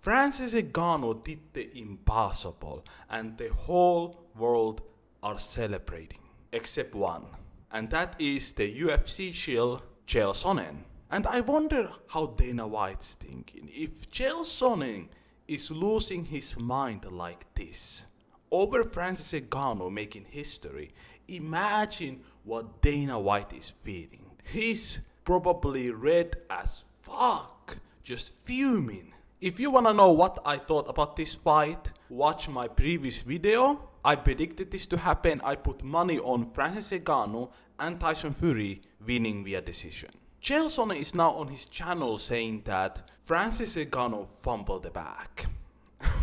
Francis Ngannou did the impossible and the whole world are celebrating, except one. And that is the UFC shield, Chael Sonnen. And I wonder how Dana White's thinking. If Chael Sonnen is losing his mind like this over Francis Ngannou making history, imagine what Dana White is feeling. He's probably red as fuck, just fuming. If you wanna know what I thought about this fight, watch my previous video. I predicted this to happen. I put money on Francis Ngannou and Tyson Fury winning via decision. Chael Sonnen is now on his channel saying that Francis Ngannou fumbled the bag.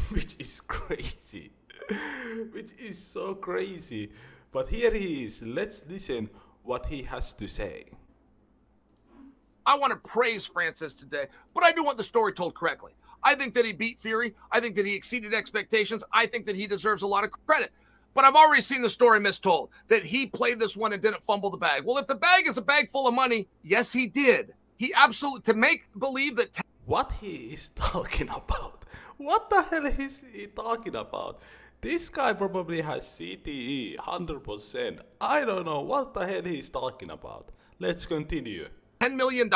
Which is crazy. Which is so crazy. But here he is. Let's listen what he has to say. I want to praise Francis today, but I do want the story told correctly. I think that he beat Fury. I think that he exceeded expectations. I think that he deserves a lot of credit. But I've already seen the story mistold, that he played this one and didn't fumble the bag. Well, if the bag is a bag full of money, yes, he did. He absolutely, to make believe that... What he is talking about? What the hell is he talking about? This guy probably has CTE, 100%. I don't know what the hell he's talking about. Let's continue. $10 million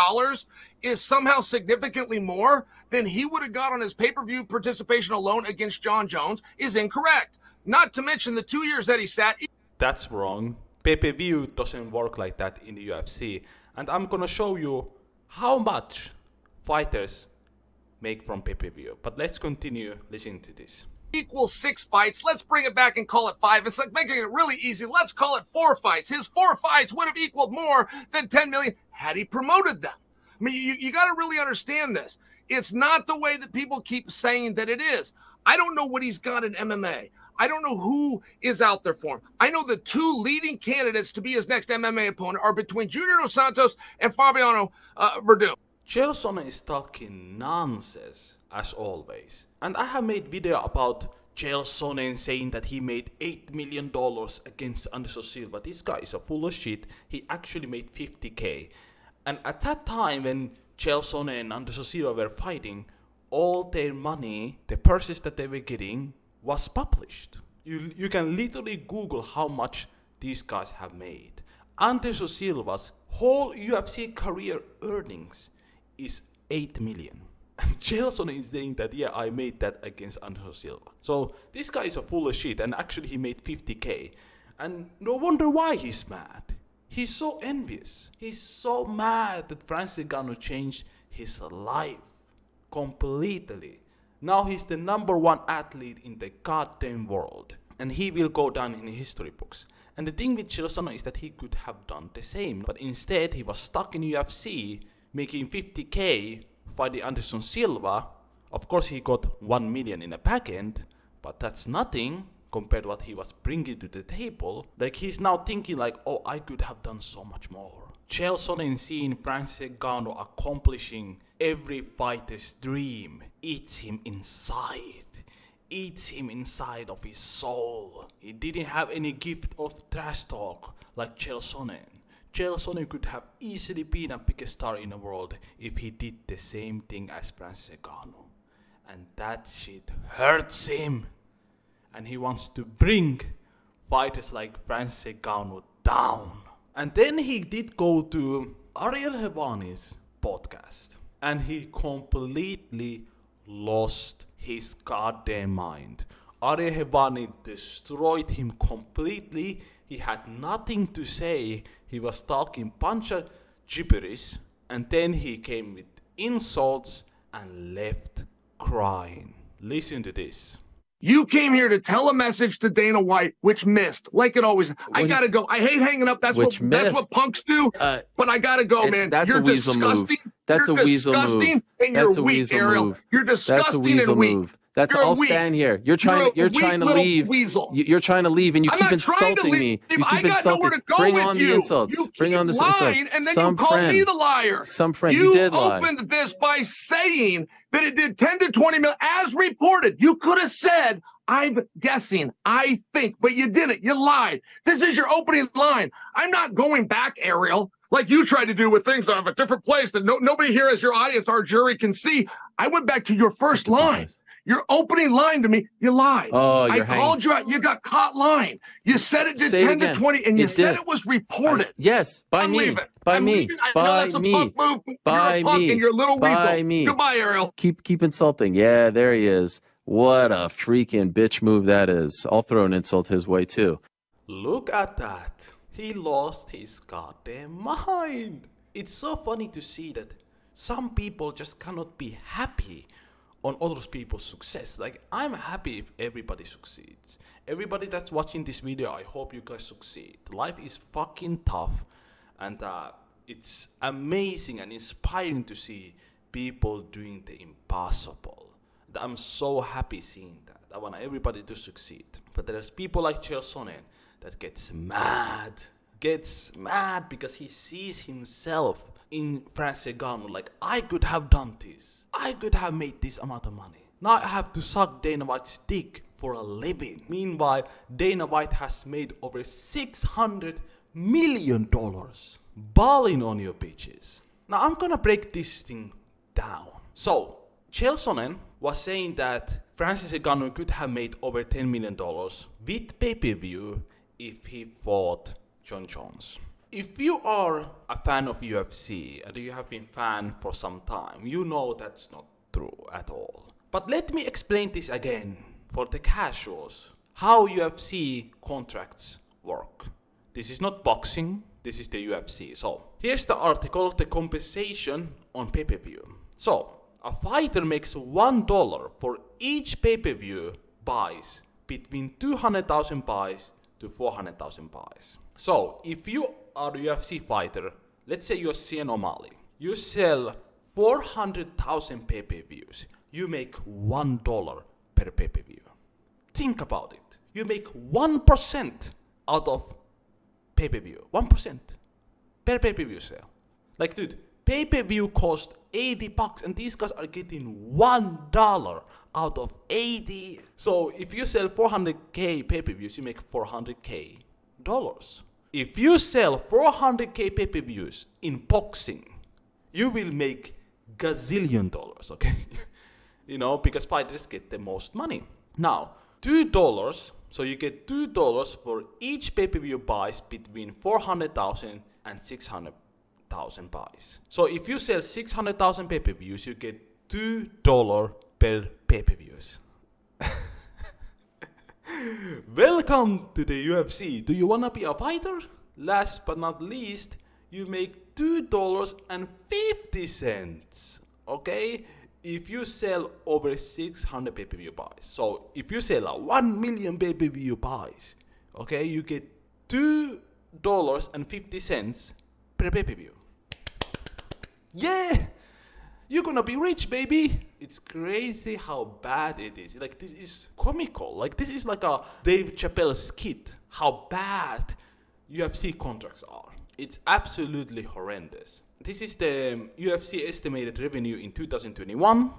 is somehow significantly more than he would have got on his pay-per-view participation alone against John Jones is incorrect. Not to mention the 2 years that he sat. That's wrong. Pay-per-view doesn't work like that in the UFC. And I'm gonna show you how much fighters make from pay-per-view. But let's continue listening to this. Equals 6 fights. Let's bring it back and call it 5. It's like making it really easy. Let's call it 4 fights. His 4 fights would have equaled more than 10 million had he promoted them. I mean, you got to really understand this. It's not the way that people keep saying that it is. I don't know what he's got in MMA. I don't know who is out there for him. I know the 2 leading candidates to be his next MMA opponent are between Junior Dos Santos and Fabiano Verdum. Chael Sonnen is talking nonsense, as always. And I have made video about Chael Sonnen saying that he made $8 million against Anderson Silva. This guy is a full of shit. He actually made 50K. And at that time when Chael Sonnen and Anderson Silva were fighting, all their money, the purses that they were getting, was published. You can literally Google how much these guys have made. Anderson Silva's whole UFC career earnings is 8 million. And Chael Sonnen is saying that, yeah, I made that against Anderson Silva. So this guy is a full of shit, and actually he made 50K. And no wonder why he's mad. He's so envious. He's so mad that Francis Ngannou changed his life completely. Now he's the #1 athlete in the goddamn world. And he will go down in history books. And the thing with Chael Sonnen is that he could have done the same. But instead he was stuck in UFC making 50K fighting Anderson Silva. Of course he got 1 million in the back end, but that's nothing compared to what he was bringing to the table. Like, he's now thinking like, oh, I could have done so much more. Chael Sonnen seeing Francis Ngannou accomplishing every fighter's dream eats him inside of his soul. He didn't have any gift of trash talk like Chael Sonnen. Chael Sonnen could have easily been a biggest star in the world if he did the same thing as Francis Ngannou. And that shit hurts him. And he wants to bring fighters like Francis Ngannou down. And then he did go to Ariel Helwani's podcast. And he completely lost his goddamn mind. Ariel Helwani destroyed him completely. He had nothing to say. He was talking bunch of gibberish. And then he came with insults and left crying. Listen to this. You came here to tell a message to Dana White, which missed, like it always. I gotta go. I hate hanging up. That's what punks do. But I gotta go, man. That's you're a weasel disgusting. move. That's you're a weasel move. And That's you're a weak, weasel Ariel. move. You're disgusting That's a weasel and weak. move. That's you're I'll weak. stand here. You're trying to leave. Weasel. You're trying to leave, and you keep insulting me. You keep insulting. Bring on the insults. Bring on the insults. And then you called me the liar. Some friend. You did lie. You opened this by saying that it did 10 to 20 million, as reported. You could have said, I'm guessing, I think, but you didn't. You lied. This is your opening line. I'm not going back, Ariel. like you tried to do with things of a different place that nobody here as your audience, our jury can see. I went back to your first line. Your opening line to me, you lied. Oh, I called you out. You got caught lying. You said it did 10 to 20, and you said it was reported. Yes, by I'm me. leaving. By I'm me. leaving. I know By that's a me. punk move. By You're a punk me. and you're a little By weasel. me. Goodbye, Ariel. Keep insulting. Yeah, there he is. What a freaking bitch move that is. I'll throw an insult his way too. Look at that. He lost his goddamn mind. It's so funny to see that some people just cannot be happy on other people's success. Like, I'm happy if everybody succeeds. Everybody that's watching this video, I hope you guys succeed. Life is fucking tough, and it's amazing and inspiring to see people doing the impossible. I'm so happy seeing that. I want everybody to succeed. But there's people like Chael Sonnen that gets mad because he sees himself in Francis Ngannou, like, I could have done this. I could have made this amount of money. Now I have to suck Dana White's dick for a living. Meanwhile, Dana White has made over $600 million balling on your bitches. Now I'm gonna break this thing down. So, Chael Sonnen was saying that Francis Ngannou could have made over $10 million with pay-per-view if he fought John Jones. If you are a fan of UFC and you have been a fan for some time, you know that's not true at all. But let me explain this again for the casuals, how UFC contracts work. This is not boxing, this is the UFC. So here's the article, the compensation on pay-per-view. So a fighter makes $1 for each pay-per-view buys between 200,000 buys to 400,000 buys. So if you are a UFC fighter, let's say you're Sean O'Malley, you sell 400,000 pay-per-views, you make $1 per pay-per-view. Think about it. You make 1% out of pay-per-view. 1% per pay-per-view sale. Like, dude, pay-per-view cost $80 and these guys are getting $1 out of 80. So if you sell 400k pay-per-views, you make $400k. If you sell 400k pay-per-views in boxing, you will make gazillion dollars, okay? You know, because fighters get the most money. Now, $2, so you get $2 for each pay-per-view buys between 400,000 and 600,000 buys. So if you sell 600,000 pay-per-views, you get $2 per pay-per-views. Welcome to the UFC. Do you wanna be a fighter? Last but not least, you make $2.50. Okay? If you sell over 600 pay-per-view buys. So if you sell 1 million pay-per-view buys, okay, you get $2.50 per pay-per-view. Yeah! You're gonna be rich, baby! It's crazy how bad it is. Like, this is comical. Like, this is like a Dave Chappelle skit. How bad UFC contracts are. It's absolutely horrendous. This is the UFC estimated revenue in 2021.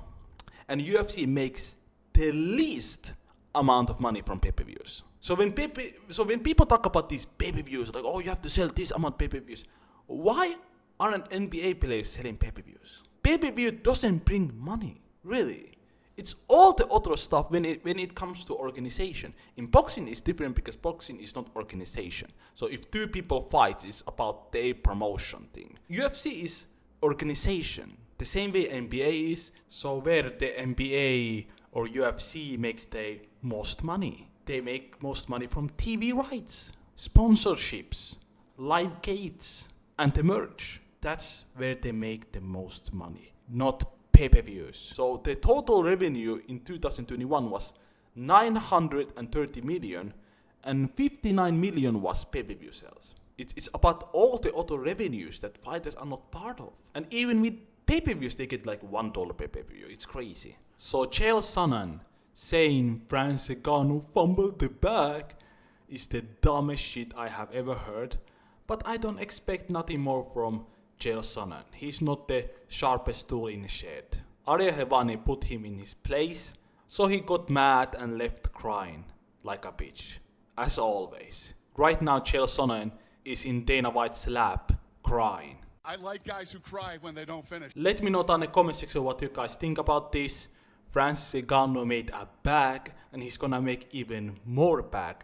And UFC makes the least amount of money from pay-per-views. So when people talk about these pay-per-views, like, oh, you have to sell this amount of pay-per-views. Why aren't NBA players selling pay-per-views? Pay-per-view doesn't bring money, really. It's all the other stuff when it comes to organization. In boxing, it's different because boxing is not organization. So if two people fight, it's about their promotion thing. UFC is organization, the same way NBA is. So where the NBA or UFC makes their most money. They make most money from TV rights, sponsorships, live gates, and the merch. That's where they make the most money, not pay-per-views. So the total revenue in 2021 was 930 million and 59 million was pay-per-view sales. It's about all the other revenues that fighters are not part of. And even with pay-per-views, they get like $1 per pay-per-view. It's crazy. So Chael Sonnen saying Francis Ngannou fumbled the bag is the dumbest shit I have ever heard. But I don't expect nothing more from Chael Sonnen. He's not the sharpest tool in the shed. Ariel Helwani put him in his place, so he got mad and left crying like a bitch, as always. Right now Chael Sonnen is in Dana White's lap, crying. I like guys who cry when they don't finish. Let me know down in the comment section what you guys think about this. Francis Ngannou made a bag and he's gonna make even more bag.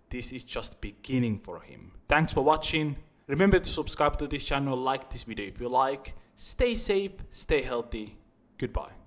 This is just beginning for him. Thanks for watching. Remember to subscribe to this channel, like this video if you like. Stay safe, stay healthy. Goodbye.